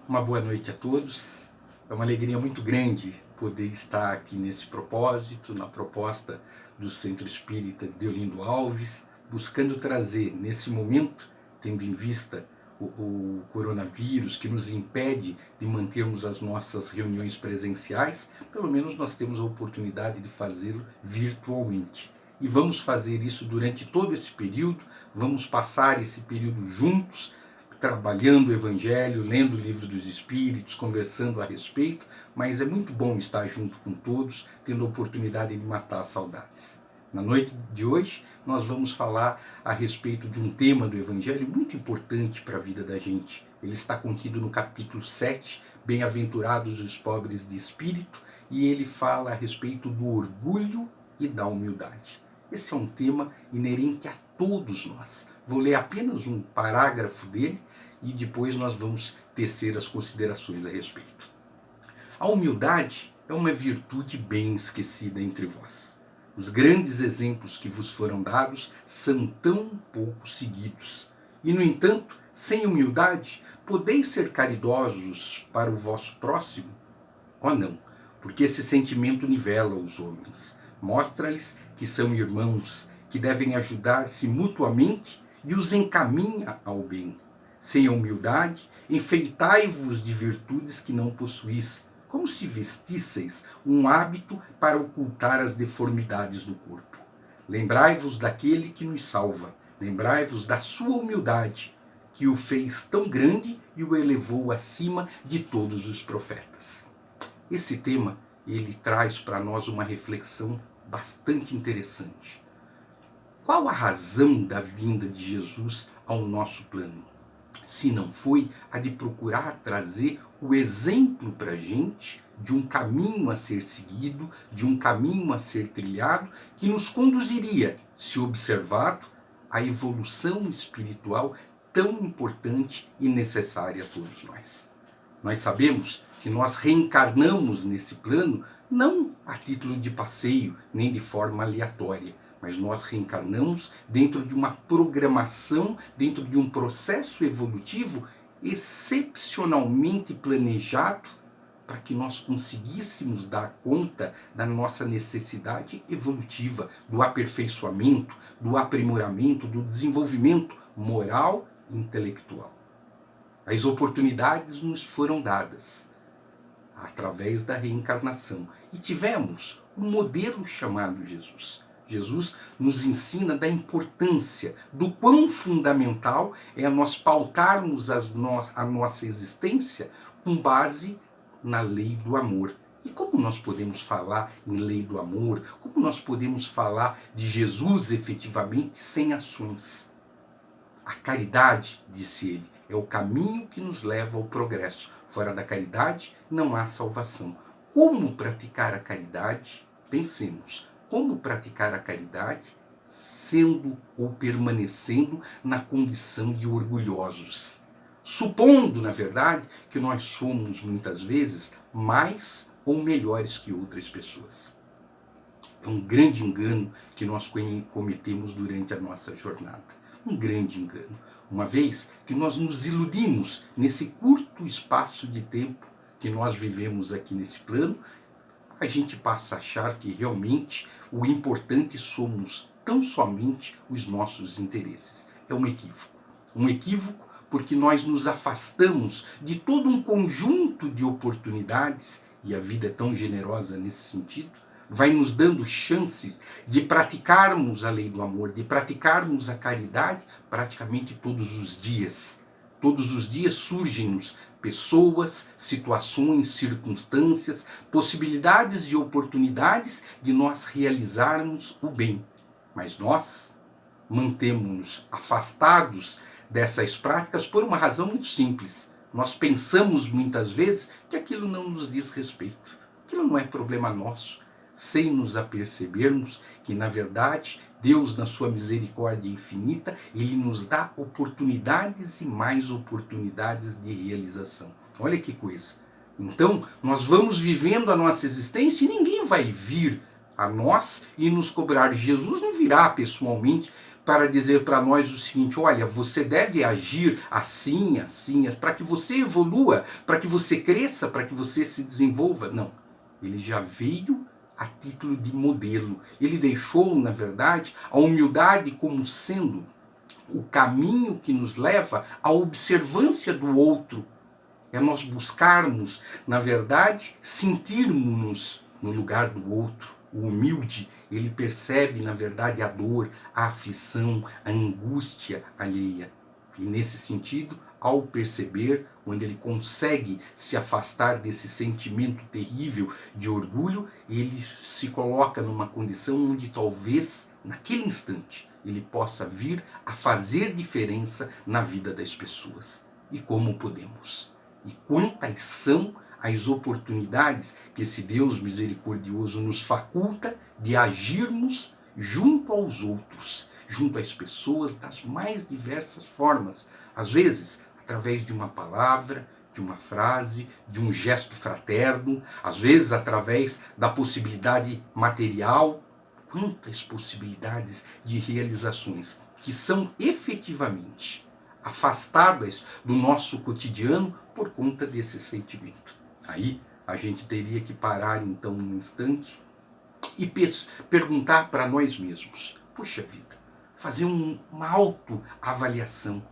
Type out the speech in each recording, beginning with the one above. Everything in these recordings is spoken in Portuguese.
Uma boa noite a todos. É uma alegria muito grande poder estar aqui nesse propósito, na proposta do Centro Espírita Deolindo Alves, buscando trazer nesse momento, tendo em vista o coronavírus que nos impede de mantermos as nossas reuniões presenciais, pelo menos nós temos a oportunidade de fazê-lo virtualmente. E vamos fazer isso durante todo esse período, vamos passar esse período juntos, trabalhando o Evangelho, lendo o Livro dos Espíritos, conversando a respeito, mas é muito bom estar junto com todos, tendo a oportunidade de matar as saudades. Na noite de hoje, nós vamos falar a respeito de um tema do Evangelho muito importante para a vida da gente. Ele está contido no capítulo 7, Bem-aventurados os pobres de espírito, e ele fala a respeito do orgulho e da humildade. Esse é um tema inerente a todos nós. Vou ler apenas um parágrafo dele e depois nós vamos tecer as considerações a respeito. A humildade é uma virtude bem esquecida entre vós. Os grandes exemplos que vos foram dados são tão pouco seguidos. E, no entanto, sem humildade, podeis ser caridosos para o vosso próximo? Oh, não, porque esse sentimento nivela os homens. Mostra-lhes que são irmãos, que devem ajudar-se mutuamente e os encaminha ao bem. Sem a humildade, enfeitai-vos de virtudes que não possuís, como se vestisseis um hábito para ocultar as deformidades do corpo. Lembrai-vos daquele que nos salva, lembrai-vos da sua humildade, que o fez tão grande e o elevou acima de todos os profetas. Esse tema, ele traz para nós uma reflexão bastante interessante. Qual a razão da vinda de Jesus ao nosso plano? Se não foi a de procurar trazer o exemplo para a gente de um caminho a ser seguido, de um caminho a ser trilhado, que nos conduziria, se observado, à evolução espiritual tão importante e necessária a todos nós. Nós sabemos que nós reencarnamos nesse plano não a título de passeio, nem de forma aleatória, mas nós reencarnamos dentro de uma programação, dentro de um processo evolutivo excepcionalmente planejado para que nós conseguíssemos dar conta da nossa necessidade evolutiva, do aperfeiçoamento, do aprimoramento, do desenvolvimento moral e intelectual. As oportunidades nos foram dadas através da reencarnação e tivemos um modelo chamado Jesus. Jesus nos ensina da importância, do quão fundamental é nós pautarmos a nossa existência com base na lei do amor. E como nós podemos falar em lei do amor? Como nós podemos falar de Jesus efetivamente sem ações? A caridade, disse ele, é o caminho que nos leva ao progresso. Fora da caridade não há salvação. Como praticar a caridade? Pensemos. Como praticar a caridade sendo ou permanecendo na condição de orgulhosos? Supondo, na verdade, que nós somos, muitas vezes, mais ou melhores que outras pessoas. É um grande engano que nós cometemos durante a nossa jornada. Um grande engano. Uma vez que nós nos iludimos nesse curto espaço de tempo que nós vivemos aqui nesse plano, a gente passa a achar que realmente o importante somos tão somente os nossos interesses. É um equívoco. Um equívoco porque nós nos afastamos de todo um conjunto de oportunidades, e a vida é tão generosa nesse sentido, vai nos dando chances de praticarmos a lei do amor, de praticarmos a caridade praticamente todos os dias. Todos os dias surgem-nos pessoas, situações, circunstâncias, possibilidades e oportunidades de nós realizarmos o bem. Mas nós mantemos-nos afastados dessas práticas por uma razão muito simples. Nós pensamos muitas vezes que aquilo não nos diz respeito, aquilo não é problema nosso, sem nos apercebermos que, na verdade, Deus, na sua misericórdia infinita, Ele nos dá oportunidades e mais oportunidades de realização. Olha que coisa. Então, nós vamos vivendo a nossa existência e ninguém vai vir a nós e nos cobrar. Jesus não virá pessoalmente para dizer para nós o seguinte: olha, você deve agir assim, assim, para que você evolua, para que você cresça, para que você se desenvolva. Não, ele já veio a título de modelo. Ele deixou, na verdade, a humildade como sendo o caminho que nos leva à observância do outro. É nós buscarmos, na verdade, sentirmos-nos no lugar do outro. O humilde, ele percebe, na verdade, a dor, a aflição, a angústia alheia. E nesse sentido, ao perceber, onde ele consegue se afastar desse sentimento terrível de orgulho, ele se coloca numa condição onde talvez, naquele instante, ele possa vir a fazer diferença na vida das pessoas. E como podemos? E quantas são as oportunidades que esse Deus misericordioso nos faculta de agirmos junto aos outros, junto às pessoas das mais diversas formas. Às vezes, através de uma palavra, de uma frase, de um gesto fraterno, às vezes através da possibilidade material. Quantas possibilidades de realizações que são efetivamente afastadas do nosso cotidiano por conta desse sentimento. Aí a gente teria que parar então um instante e perguntar para nós mesmos: puxa vida, fazer uma autoavaliação.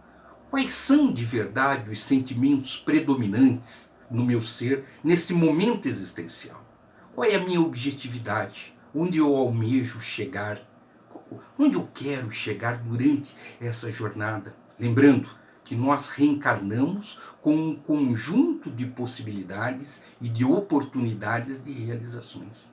Quais são de verdade os sentimentos predominantes no meu ser nesse momento existencial? Qual é a minha objetividade? Onde eu almejo chegar? Onde eu quero chegar durante essa jornada? Lembrando que nós reencarnamos com um conjunto de possibilidades e de oportunidades de realizações.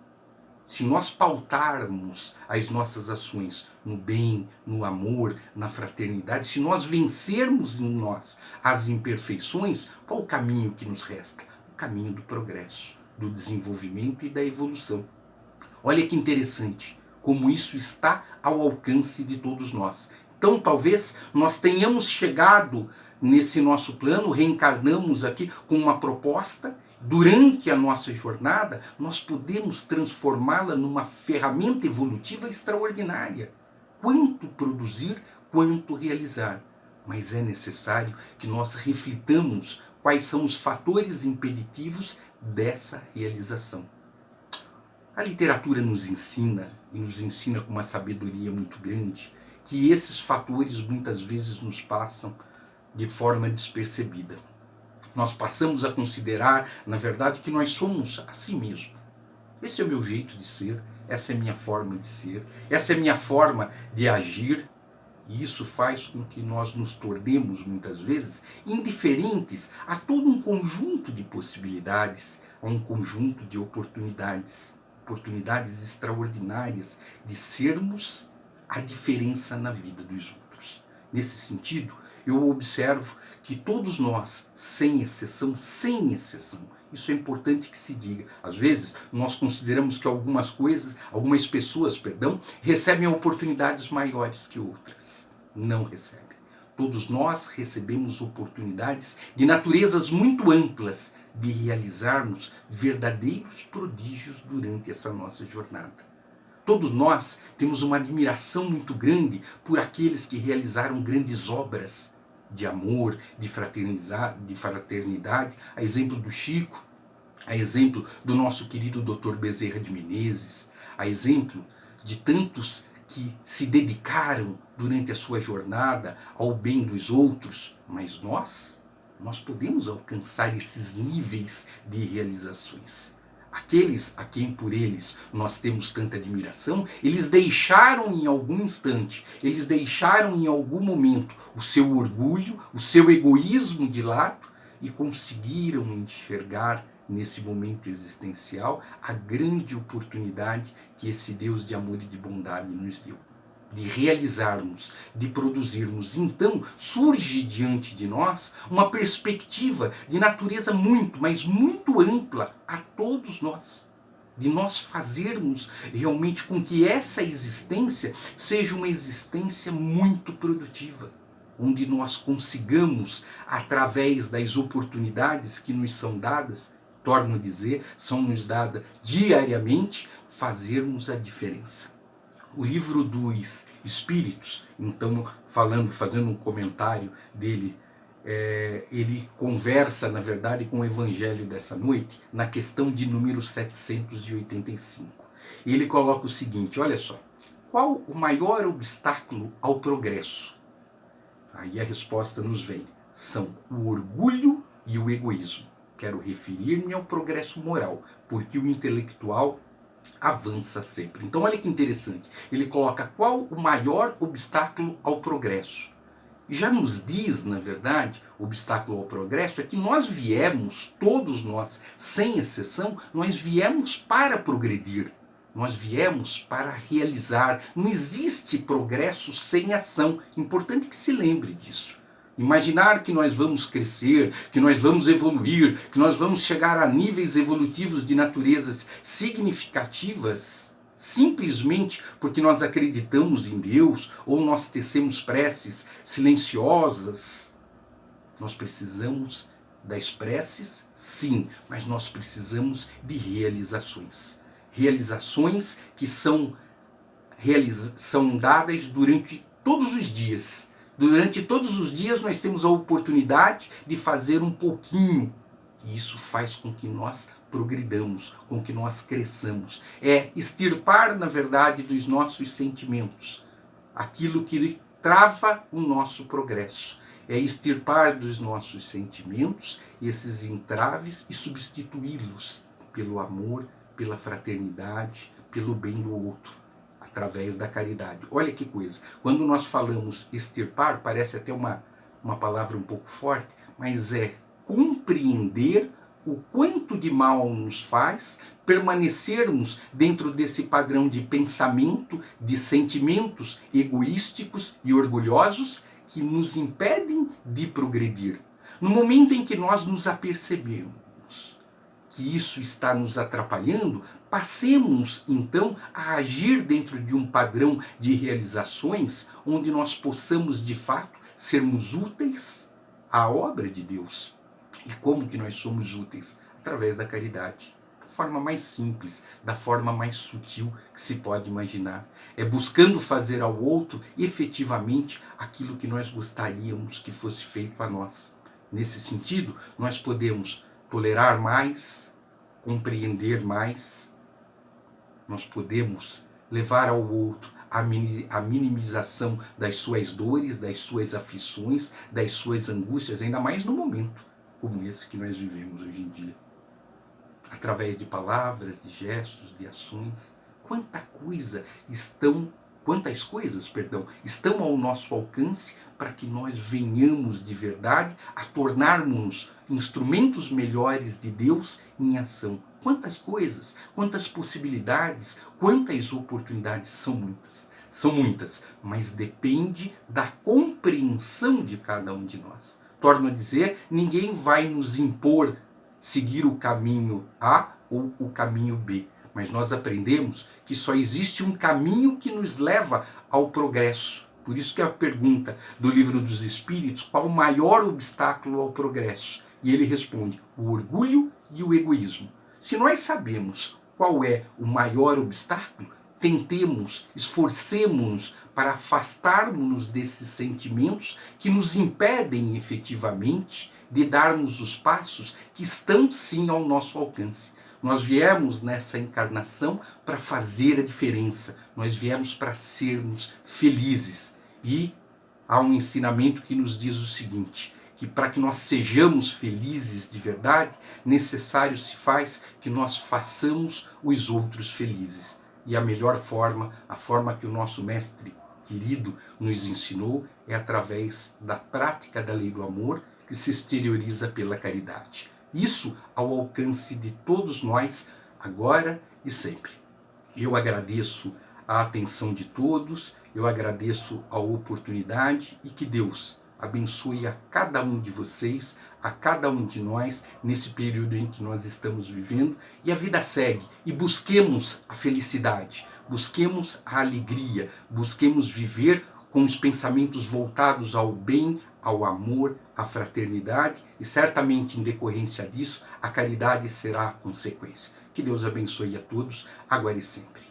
Se nós pautarmos as nossas ações no bem, no amor, na fraternidade, se nós vencermos em nós as imperfeições, qual o caminho que nos resta? O caminho do progresso, do desenvolvimento e da evolução. Olha que interessante como isso está ao alcance de todos nós. Então, talvez nós tenhamos chegado nesse nosso plano, reencarnamos aqui com uma proposta. Durante a nossa jornada, nós podemos transformá-la numa ferramenta evolutiva extraordinária. Quanto produzir, quanto realizar. Mas é necessário que nós reflitamos quais são os fatores impeditivos dessa realização. A literatura nos ensina, e nos ensina com uma sabedoria muito grande, que esses fatores muitas vezes nos passam de forma despercebida. Nós passamos a considerar, na verdade, que nós somos assim mesmo. Esse é o meu jeito de ser, essa é a minha forma de ser, essa é a minha forma de agir. E isso faz com que nós nos tornemos, muitas vezes, indiferentes a todo um conjunto de possibilidades, a um conjunto de oportunidades extraordinárias de sermos a diferença na vida dos outros. Nesse sentido, eu observo que todos nós, sem exceção, isso é importante que se diga. Às vezes, nós consideramos que algumas pessoas, recebem oportunidades maiores que outras. Não recebem. Todos nós recebemos oportunidades de naturezas muito amplas de realizarmos verdadeiros prodígios durante essa nossa jornada. Todos nós temos uma admiração muito grande por aqueles que realizaram grandes obras de amor, de fraternidade, a exemplo do Chico, a exemplo do nosso querido Dr. Bezerra de Menezes, a exemplo de tantos que se dedicaram durante a sua jornada ao bem dos outros. Mas nós podemos alcançar esses níveis de realizações. Aqueles a quem por eles nós temos tanta admiração, eles deixaram em algum instante, eles deixaram em algum momento o seu orgulho, o seu egoísmo de lado e conseguiram enxergar nesse momento existencial a grande oportunidade que esse Deus de amor e de bondade nos deu. De realizarmos, de produzirmos. Então surge diante de nós uma perspectiva de natureza muito, mas muito ampla a todos nós. De nós fazermos realmente com que essa existência seja uma existência muito produtiva. Onde nós consigamos, através das oportunidades que nos são dadas, torno a dizer, são nos dadas diariamente, fazermos a diferença. O livro dos espíritos. Então, fazendo um comentário dele, ele conversa, na verdade, com o evangelho dessa noite, na questão de número 785. E ele coloca o seguinte, olha só, qual o maior obstáculo ao progresso? Aí a resposta nos vem, são o orgulho e o egoísmo. Quero referir-me ao progresso moral, porque o intelectual avança sempre. Então olha que interessante, ele coloca qual o maior obstáculo ao progresso. Já nos diz, na verdade, o obstáculo ao progresso é que nós viemos, todos nós, sem exceção, nós viemos para progredir. Nós viemos para realizar. Não existe progresso sem ação. Importante que se lembre disso. Imaginar que nós vamos crescer, que nós vamos evoluir, que nós vamos chegar a níveis evolutivos de naturezas significativas, simplesmente porque nós acreditamos em Deus ou nós tecemos preces silenciosas. Nós precisamos das preces, sim, mas nós precisamos de realizações. Realizações que são dadas durante todos os dias. Durante todos os dias nós temos a oportunidade de fazer um pouquinho. E isso faz com que nós progridamos, com que nós cresçamos. É extirpar, na verdade, dos nossos sentimentos aquilo que trava o nosso progresso. É extirpar dos nossos sentimentos esses entraves e substituí-los pelo amor, pela fraternidade, pelo bem do outro, através da caridade. Olha que coisa, quando nós falamos extirpar, parece até uma palavra um pouco forte, mas é compreender o quanto de mal nos faz permanecermos dentro desse padrão de pensamento, de sentimentos egoísticos e orgulhosos que nos impedem de progredir. No momento em que nós nos apercebemos que isso está nos atrapalhando, passemos então a agir dentro de um padrão de realizações onde nós possamos de fato sermos úteis à obra de Deus. E como que nós somos úteis? Através da caridade. Da forma mais simples, da forma mais sutil que se pode imaginar. É buscando fazer ao outro efetivamente aquilo que nós gostaríamos que fosse feito a nós. Nesse sentido, nós podemos tolerar mais, compreender mais, nós podemos levar ao outro a minimização das suas dores, das suas aflições, das suas angústias, ainda mais no momento como esse que nós vivemos hoje em dia. Através de palavras, de gestos, de ações. Quantas coisas estão ao nosso alcance para que nós venhamos de verdade a tornarmos instrumentos melhores de Deus em ação. Quantas coisas, quantas possibilidades, quantas oportunidades, são muitas, mas depende da compreensão de cada um de nós. Torno a dizer, ninguém vai nos impor seguir o caminho A ou o caminho B. Mas nós aprendemos que só existe um caminho que nos leva ao progresso. Por isso que a pergunta do Livro dos Espíritos, qual o maior obstáculo ao progresso? E ele responde, o orgulho e o egoísmo. Se nós sabemos qual é o maior obstáculo, tentemos, esforcemos-nos para afastarmos-nos desses sentimentos que nos impedem efetivamente de darmos os passos que estão sim ao nosso alcance. Nós viemos nessa encarnação para fazer a diferença, nós viemos para sermos felizes. E há um ensinamento que nos diz o seguinte, que para que nós sejamos felizes de verdade, necessário se faz que nós façamos os outros felizes. E a melhor forma, a forma que o nosso mestre querido nos ensinou, é através da prática da lei do amor, que se exterioriza pela caridade. Isso ao alcance de todos nós, agora e sempre. Eu agradeço a atenção de todos, eu agradeço a oportunidade e que Deus abençoe a cada um de vocês, a cada um de nós, nesse período em que nós estamos vivendo. E a vida segue, e busquemos a felicidade, busquemos a alegria, busquemos viver com os pensamentos voltados ao bem, ao amor, à fraternidade, e certamente em decorrência disso, a caridade será a consequência. Que Deus abençoe a todos, agora e sempre.